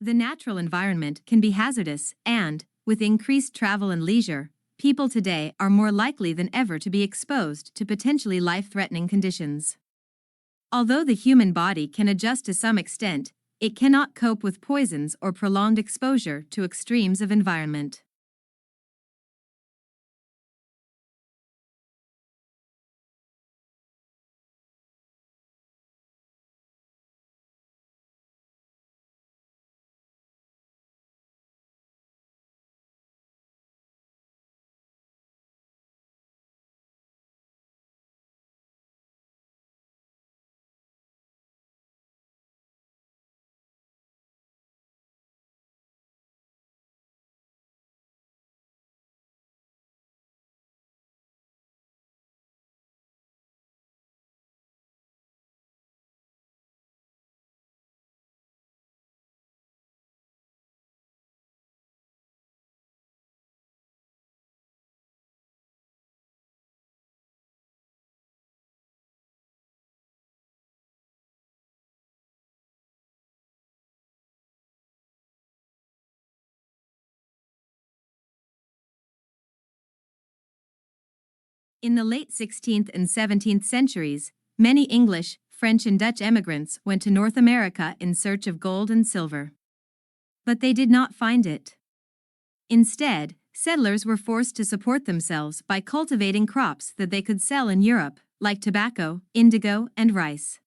The natural environment can be hazardous, and, with increased travel and leisure, people today are more likely than ever to be exposed to potentially life-threatening conditions. Although the human body can adjust to some extent, it cannot cope with poisons or prolonged exposure to extremes of environment. In the late 16th and 17th centuries, many English, French, and Dutch emigrants went to North America in search of gold and silver. But they did not find it. Instead, settlers were forced to support themselves by cultivating crops that they could sell in Europe, like tobacco, indigo, and rice.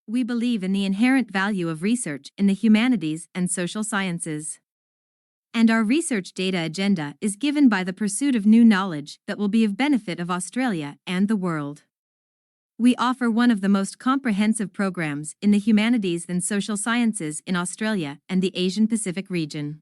We believe in the inherent value of research in the humanities and social sciences. And our research data agenda is given by the pursuit of new knowledge that will be of benefit of Australia and the world. We offer one of the most comprehensive programs in the humanities and social sciences in Australia and the Asian Pacific region.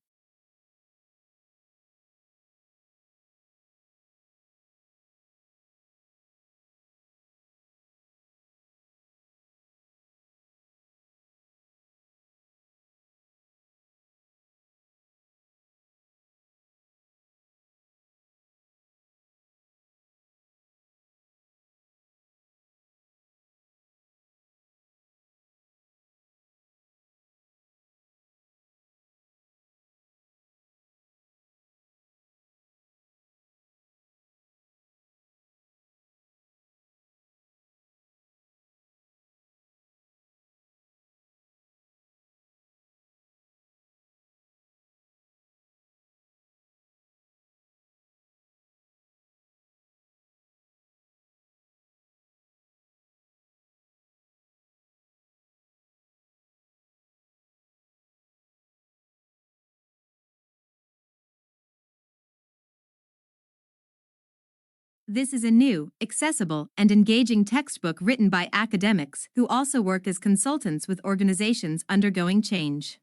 This is a new, accessible, and engaging textbook written by academics who also work as consultants with organizations undergoing change.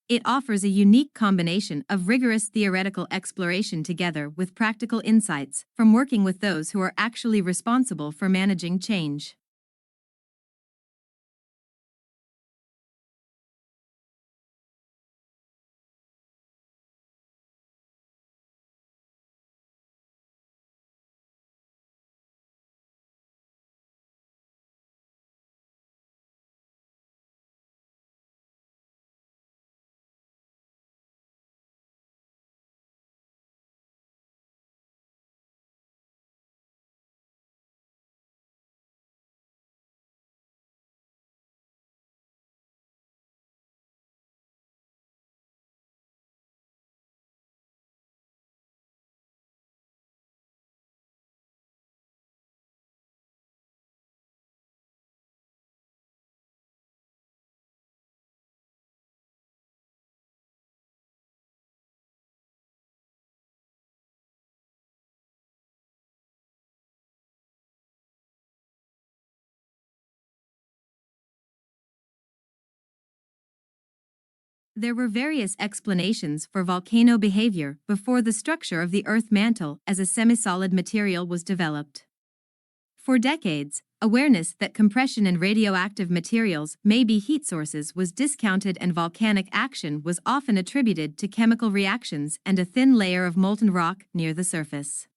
It offers a unique combination of rigorous theoretical exploration together with practical insights from working with those who are actually responsible for managing change. There were various explanations for volcano behavior before the structure of the Earth mantle as a semi-solid material was developed. For decades, awareness that compression and radioactive materials may be heat sources was discounted, and volcanic action was often attributed to chemical reactions and a thin layer of molten rock near the surface.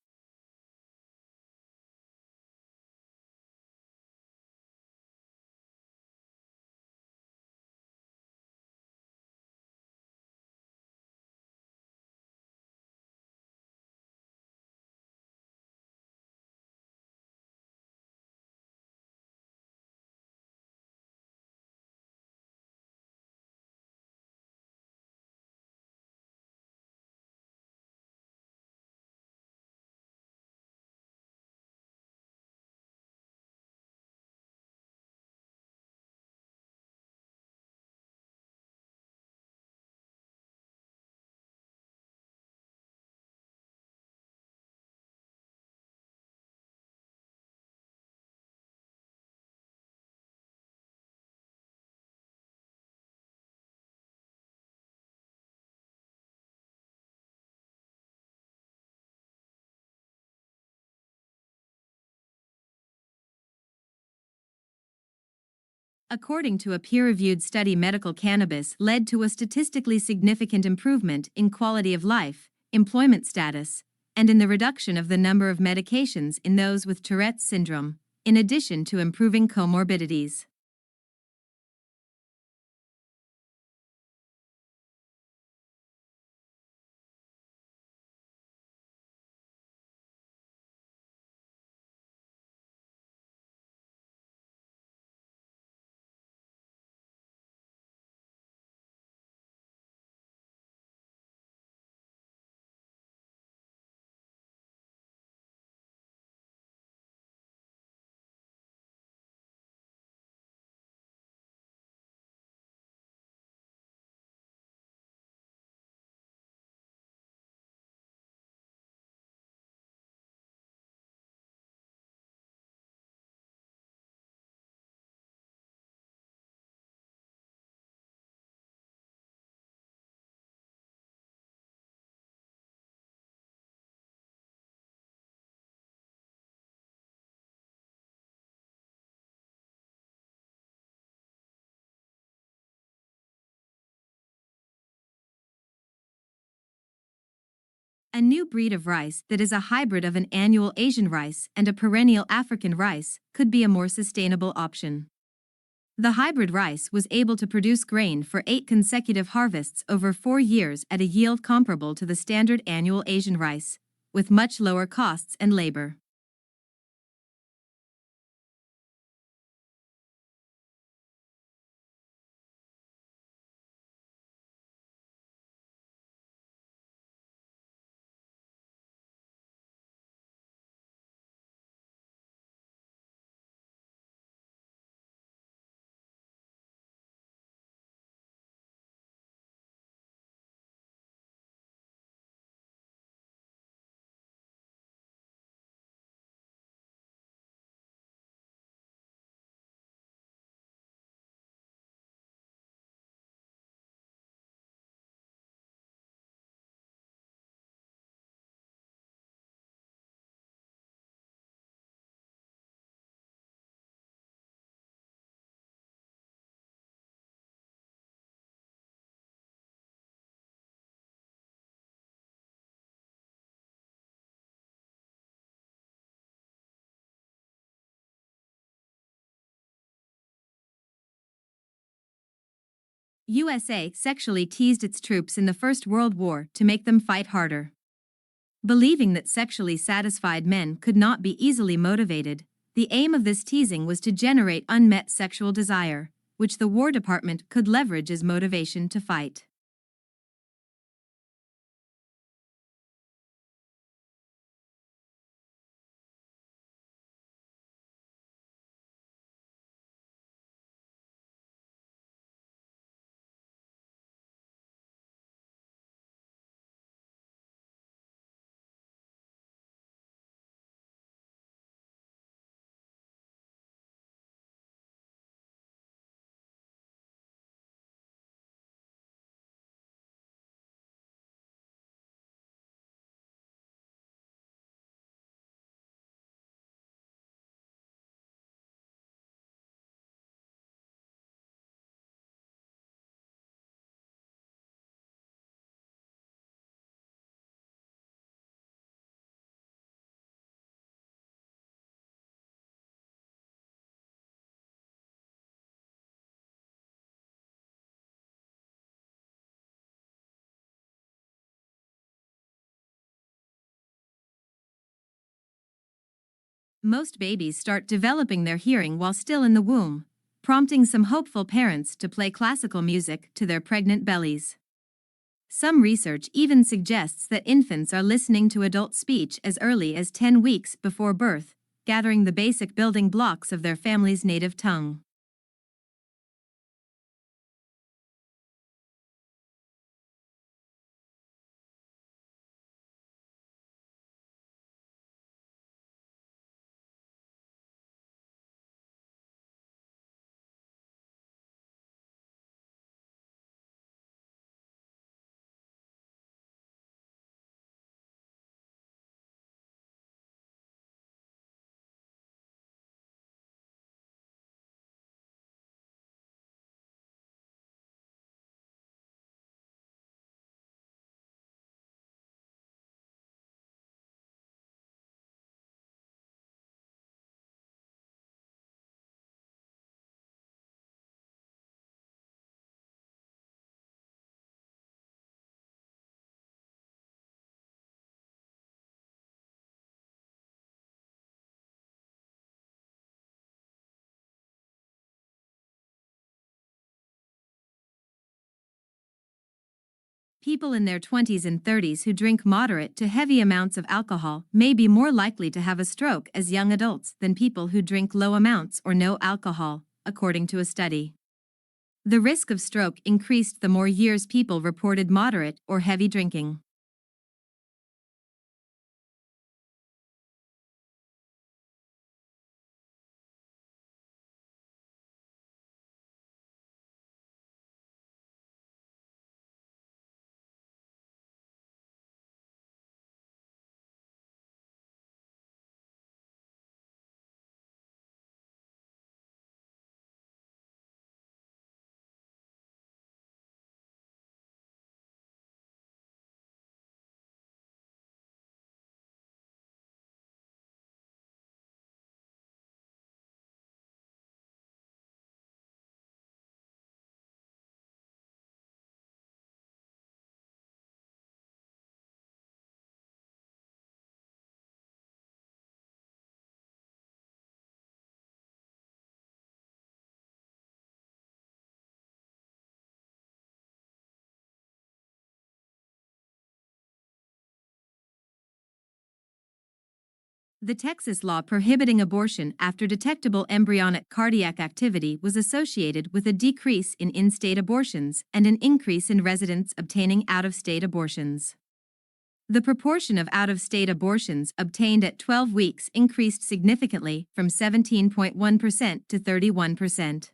According to a peer-reviewed study, medical cannabis led to a statistically significant improvement in quality of life, employment status, and in the reduction of the number of medications in those with Tourette's syndrome, in addition to improving comorbidities. A new breed of rice that is a hybrid of an annual Asian rice and a perennial African rice could be a more sustainable option. The hybrid rice was able to produce grain for 8 consecutive harvests over 4 years at a yield comparable to the standard annual Asian rice, with much lower costs and labor. USA sexually teased its troops in the First World War to make them fight harder. Believing that sexually satisfied men could not be easily motivated, the aim of this teasing was to generate unmet sexual desire, which the War Department could leverage as motivation to fight. Most babies start developing their hearing while still in the womb, prompting some hopeful parents to play classical music to their pregnant bellies. Some research even suggests that infants are listening to adult speech as early as 10 weeks before birth, gathering the basic building blocks of their family's native tongue. People in their 20s and 30s who drink moderate to heavy amounts of alcohol may be more likely to have a stroke as young adults than people who drink low amounts or no alcohol, according to a study. The risk of stroke increased the more years people reported moderate or heavy drinking. The Texas law prohibiting abortion after detectable embryonic cardiac activity was associated with a decrease in in-state abortions and an increase in residents obtaining out-of-state abortions. The proportion of out-of-state abortions obtained at 12 weeks increased significantly from 17.1% to 31%.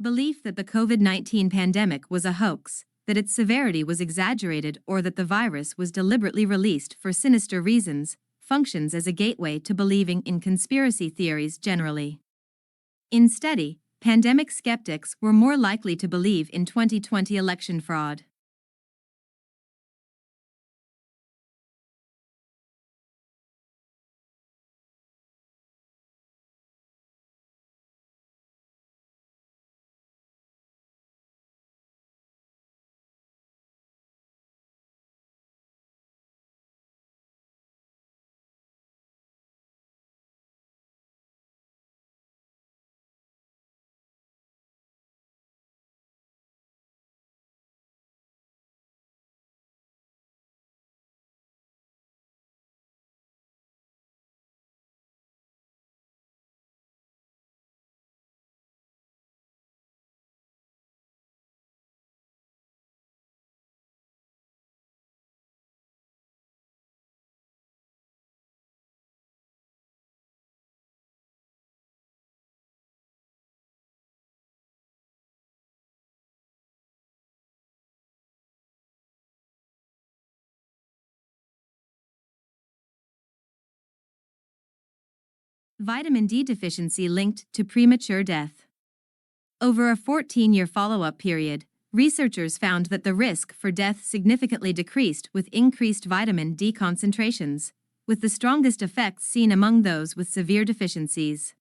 Belief that the COVID-19 pandemic was a hoax, that its severity was exaggerated, or that the virus was deliberately released for sinister reasons, functions as a gateway to believing in conspiracy theories generally. Instead, pandemic skeptics were more likely to believe in 2020 election fraud. Vitamin D deficiency linked to premature death. Over a 14-year follow-up period, researchers found that the risk for death significantly decreased with increased vitamin D concentrations, with the strongest effects seen among those with severe deficiencies.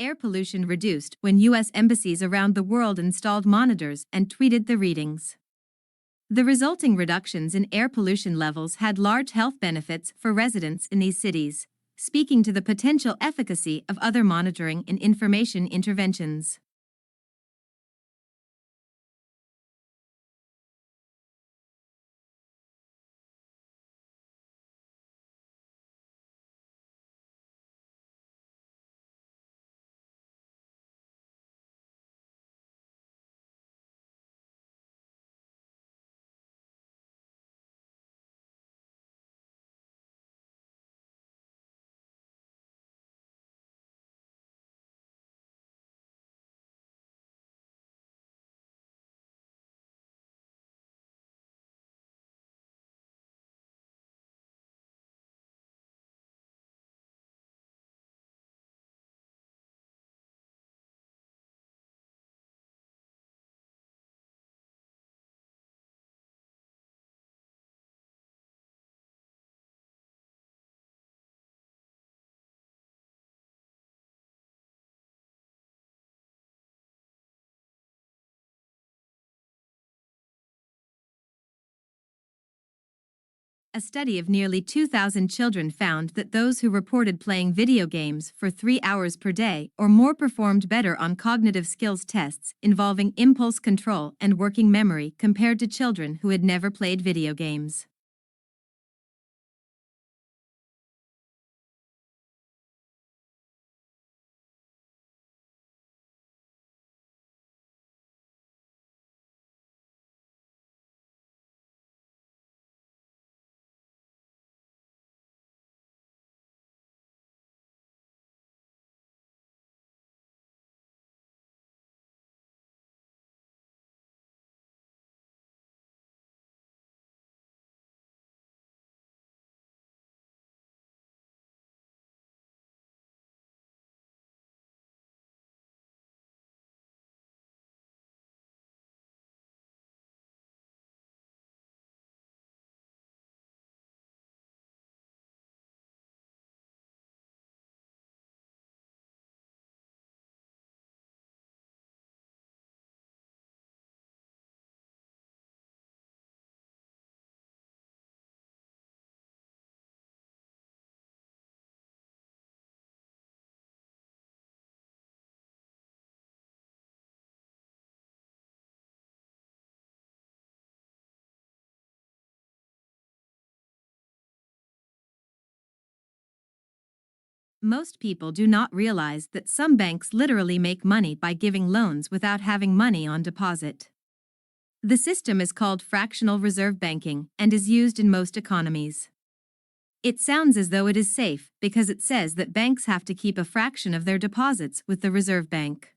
Air pollution reduced when U.S. embassies around the world installed monitors and tweeted the readings. The resulting reductions in air pollution levels had large health benefits for residents in these cities, speaking to the potential efficacy of other monitoring and information interventions. A study of nearly 2,000 children found that those who reported playing video games for 3 hours per day or more performed better on cognitive skills tests involving impulse control and working memory compared to children who had never played video games. Most people do not realize that some banks literally make money by giving loans without having money on deposit. The system is called fractional reserve banking and is used in most economies. It sounds as though it is safe because it says that banks have to keep a fraction of their deposits with the Reserve Bank.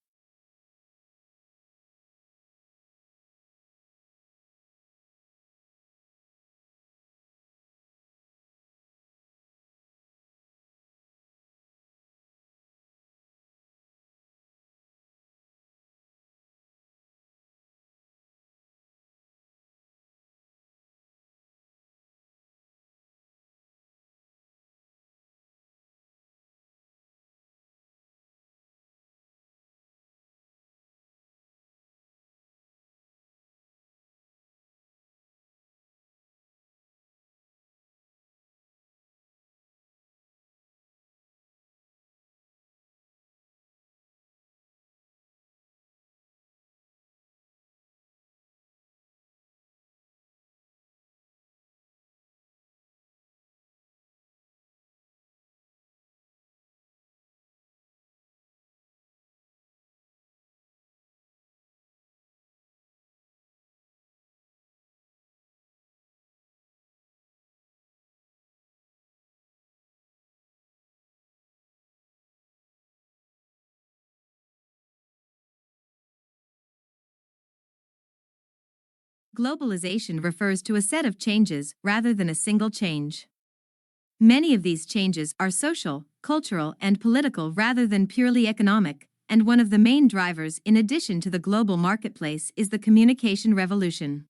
Globalization refers to a set of changes rather than a single change. Many of these changes are social, cultural, and political rather than purely economic, and one of the main drivers in addition to the global marketplace is the communication revolution.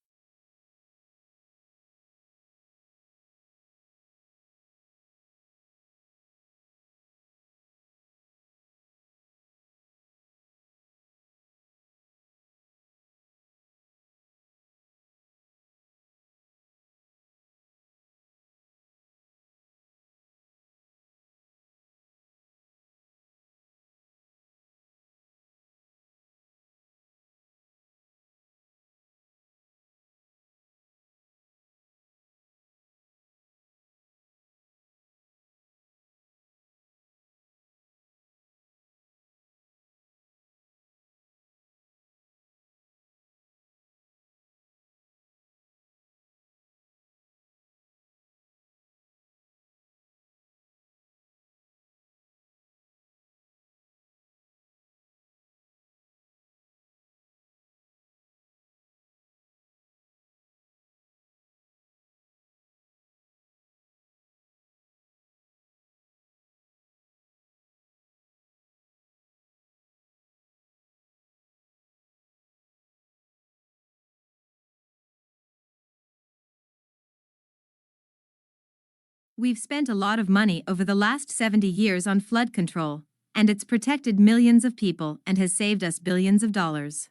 We've spent a lot of money over the last 70 years on flood control, and it's protected millions of people and has saved us billions of dollars.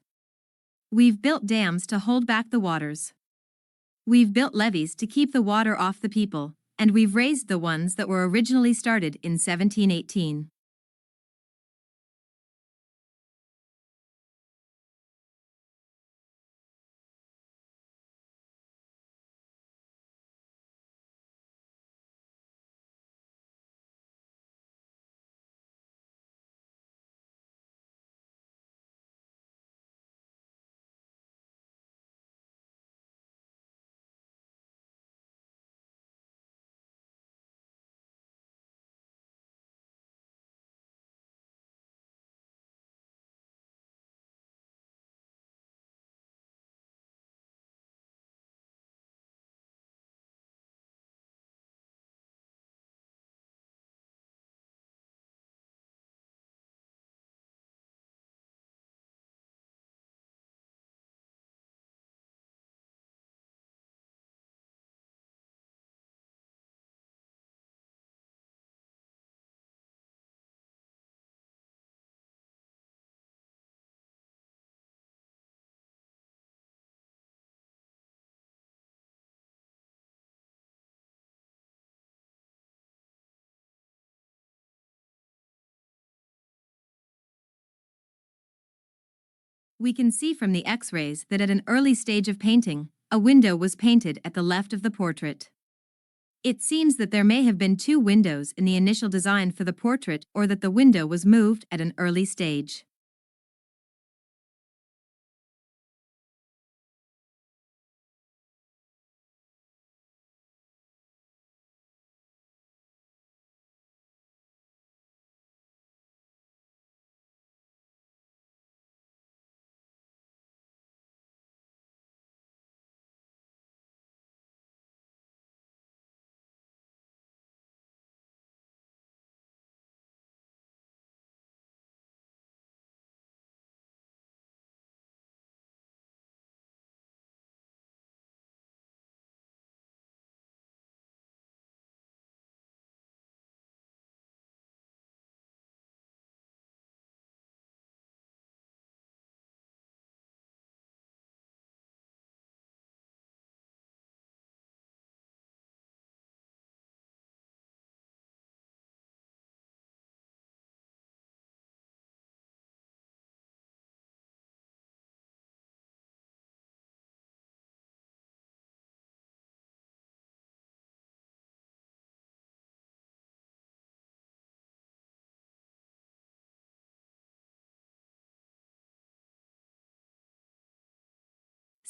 We've built dams to hold back the waters. We've built levees to keep the water off the people, and we've raised the ones that were originally started in 1718. We can see from the X-rays that at an early stage of painting, a window was painted at the left of the portrait. It seems that there may have been two windows in the initial design for the portrait or that the window was moved at an early stage.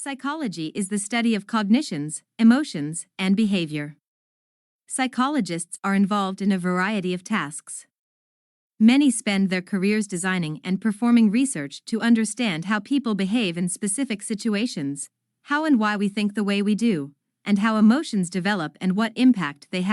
Psychology is the study of cognitions, emotions, and behavior. Psychologists are involved in a variety of tasks. Many spend their careers designing and performing research to understand how people behave in specific situations, how and why we think the way we do, and how emotions develop and what impact they have.